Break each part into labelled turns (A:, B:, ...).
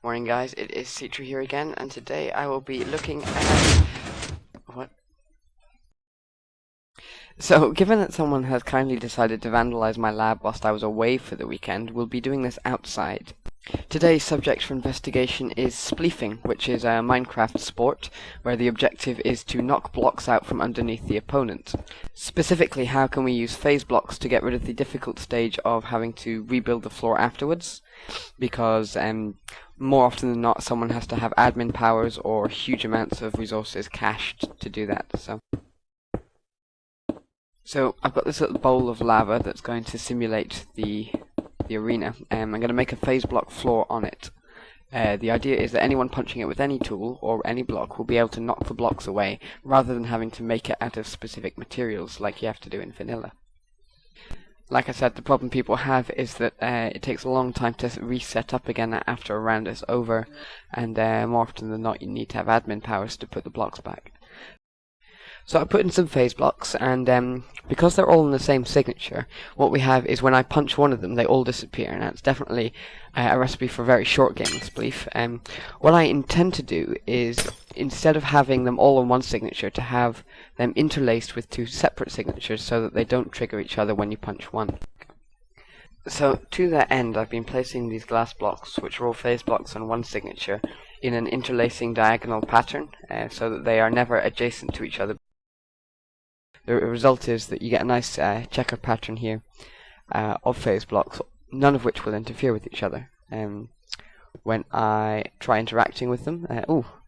A: Morning guys, it is Citra here again, and today I will be looking at... What? So, given that someone has kindly decided to vandalize my lab whilst I was away for the weekend, we'll be doing this outside. Today's subject for investigation is Spleefing, which is a Minecraft sport where the objective is to knock blocks out from underneath the opponent. Specifically, how can we use phase blocks to get rid of the difficult stage of having to rebuild the floor afterwards? Because more often than not, someone has to have admin powers or huge amounts of resources cached to do that. So I've got this little bowl of lava that's going to simulate the arena. I'm going to make a phase block floor on it. The idea is that anyone punching it with any tool or any block will be able to knock the blocks away, rather than having to make it out of specific materials like you have to do in vanilla. Like I said, the problem people have is that it takes a long time to reset up again after a round is over, and more often than not you need to have admin powers to put the blocks back. So I put in some phase blocks, and because they're all in the same signature, what we have is when I punch one of them, they all disappear, and that's definitely a recipe for a very short game of Spleef. What I intend to do is, instead of having them all in one signature, to have them interlaced with two separate signatures so that they don't trigger each other when you punch one. So to that end, I've been placing these glass blocks, which are all phase blocks on one signature, in an interlacing diagonal pattern, so that they are never adjacent to each other. The result is that you get a nice checker pattern here of phase blocks, none of which will interfere with each other when I try interacting with them.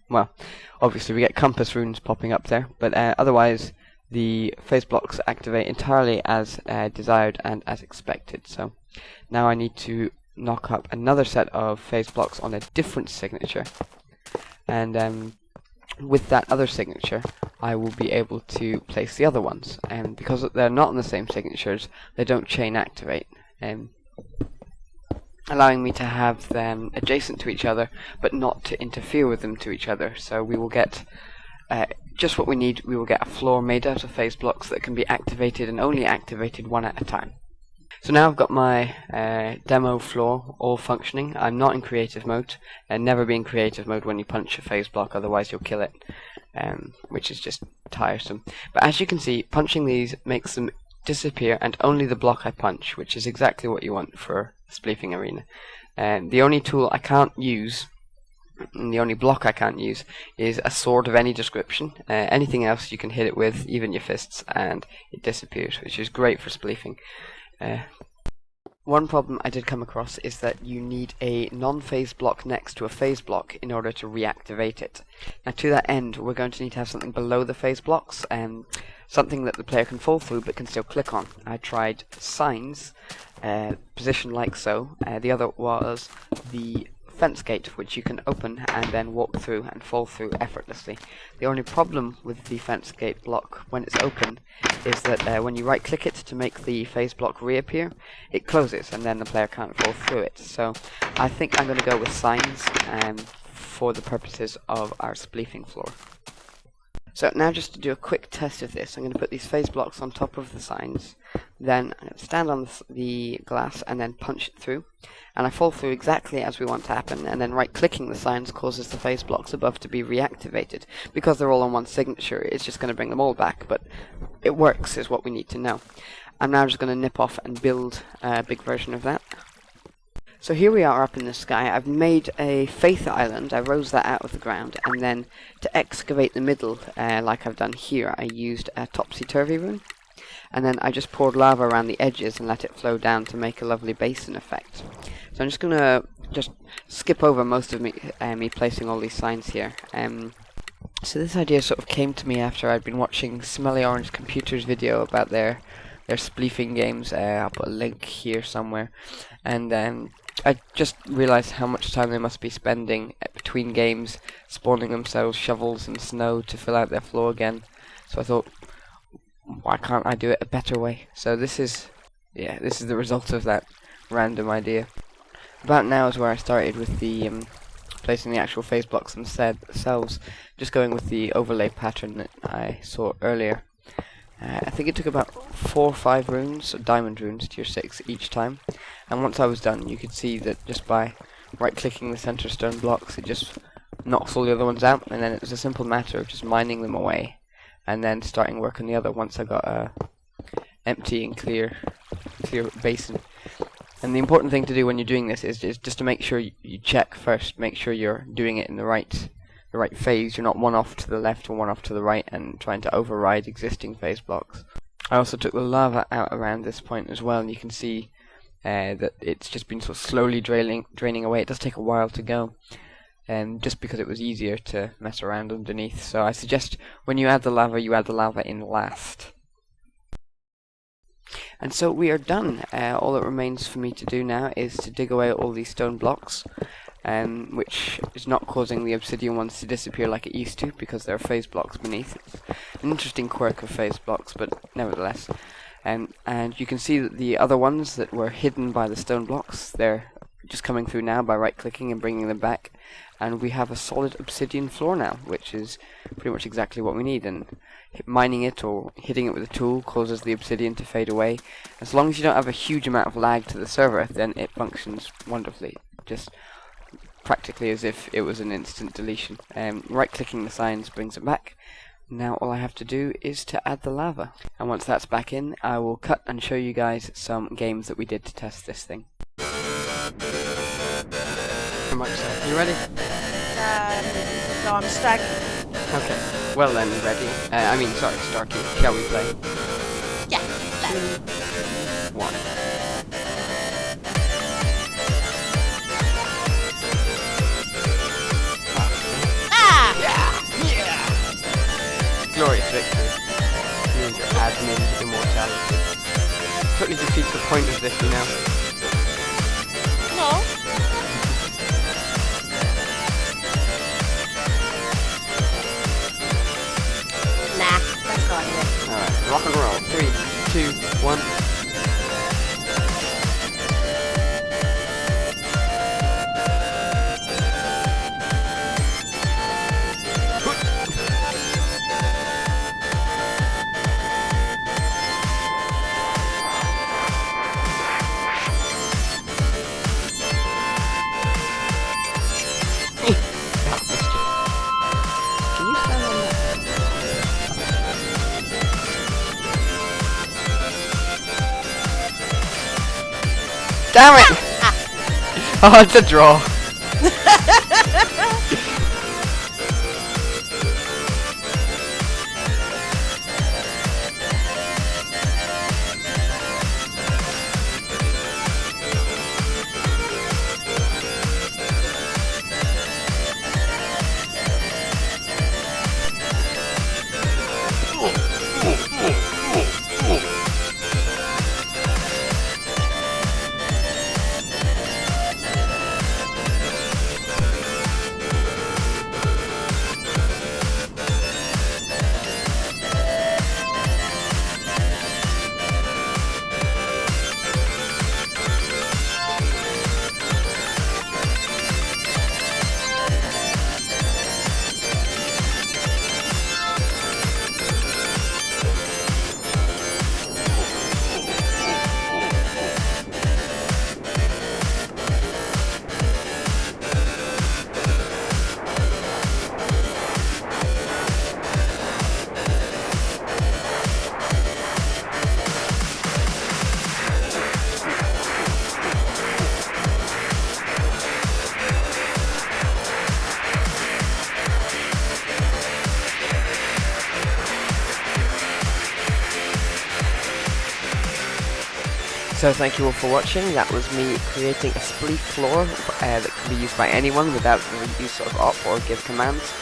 A: Well, obviously we get compass runes popping up there, but otherwise the phase blocks activate entirely as desired and as expected. So now I need to knock up another set of phase blocks on a different signature, and with that other signature I will be able to place the other ones, and because they're not on the same signatures, they don't chain activate, allowing me to have them adjacent to each other but not to interfere with them to each other. So we will get just what we need. We will get a floor made out of phase blocks that can be activated, and only activated one at a time. So now I've got my demo floor all functioning. I'm not in creative mode, and never be in creative mode when you punch a phase block, otherwise you'll kill it, which is just tiresome. But as you can see, punching these makes them disappear, and only the block I punch, which is exactly what you want for a Spleefing arena. The only tool I can't use, and the only block I can't use, is a sword of any description. Anything else you can hit it with, even your fists, and it disappears, which is great for Spleefing. One problem I did come across is that you need a non-phase block next to a phase block in order to reactivate it. Now to that end, we're going to need to have something below the phase blocks, something that the player can fall through but can still click on. I tried signs, positioned like so. The other was the fence gate, which you can open and then walk through and fall through effortlessly. The only problem with the fence gate block when it's open is that when you right click it to make the phase block reappear, it closes and then the player can't fall through it. So I think I'm going to go with signs for the purposes of our Spleefing floor. So now, just to do a quick test of this, I'm going to put these phase blocks on top of the signs, then I'm going to stand on the glass and then punch it through, and I fall through exactly as we want to happen, and then right clicking the signs causes the phase blocks above to be reactivated. Because they're all on one signature, it's just going to bring them all back, but it works is what we need to know. I'm now just going to nip off and build a big version of that. So here we are up in the sky. I've made a faith island. I rose that out of the ground, and then to excavate the middle, like I've done here, I used a topsy-turvy rune, and then I just poured lava around the edges and let it flow down to make a lovely basin effect. So I'm just going to skip over most of me placing all these signs here. So this idea sort of came to me after I'd been watching Smelly Orange Computer's video about their Spleefing games. I'll put a link here somewhere, and I just realised how much time they must be spending between games spawning themselves shovels and snow to fill out their floor again. So I thought, why can't I do it a better way? So this is the result of that random idea. About now is where I started with the placing the actual phase blocks themselves, just going with the overlay pattern that I saw earlier. I think it took about 4 or 5 runes, so diamond runes, tier 6 each time, and once I was done you could see that just by right clicking the center stone blocks, it just knocks all the other ones out, and then it was a simple matter of just mining them away and then starting work on the other once I got a empty and clear basin. And the important thing to do when you're doing this is just to make sure you check first, make sure you're doing it in the right phase. You're not one off to the left or one off to the right and trying to override existing phase blocks. I also took the lava out around this point as well, and you can see that it's just been sort of slowly draining away. It does take a while to go, just because it was easier to mess around underneath. So I suggest when you add the lava, you add the lava in last. And so we are done. All that remains for me to do now is to dig away all these stone blocks, which is not causing the obsidian ones to disappear like it used to, because there are phase blocks beneath. It's an interesting quirk of phase blocks, but nevertheless. And you can see that the other ones that were hidden by the stone blocks, they're just coming through now by right-clicking and bringing them back. And we have a solid obsidian floor now, which is pretty much exactly what we need. And mining it or hitting it with a tool causes the obsidian to fade away. As long as you don't have a huge amount of lag to the server, then it functions wonderfully, just practically as if it was an instant deletion. Right-clicking the signs brings it back. Now all I have to do is to add the lava. And once that's back in, I will cut and show you guys some games that we did to test this thing. Very much so. You ready?
B: No, I'm stuck.
A: Okay. Well then, ready? Starkey. Shall we play?
B: Yeah.
A: 2, 1.
B: Ah!
A: Yeah! Glorious victory. Means your admin immortality. Totally defeats the point of this, you know.
B: No. Nah, let's go anyway.
A: Alright, rock and roll. 3, 2, 1. Can you stand on that? Damn it! Oh, it's a draw. So thank you all for watching. That was me creating a spleef floor that can be used by anyone without the use of op or give commands,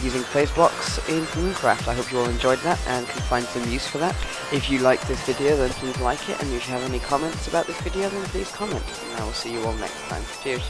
A: using phase blocks in Runecraft. I hope you all enjoyed that and can find some use for that. If you liked this video, then please like it, and if you have any comments about this video, then please comment, and I will see you all next time. Cheers.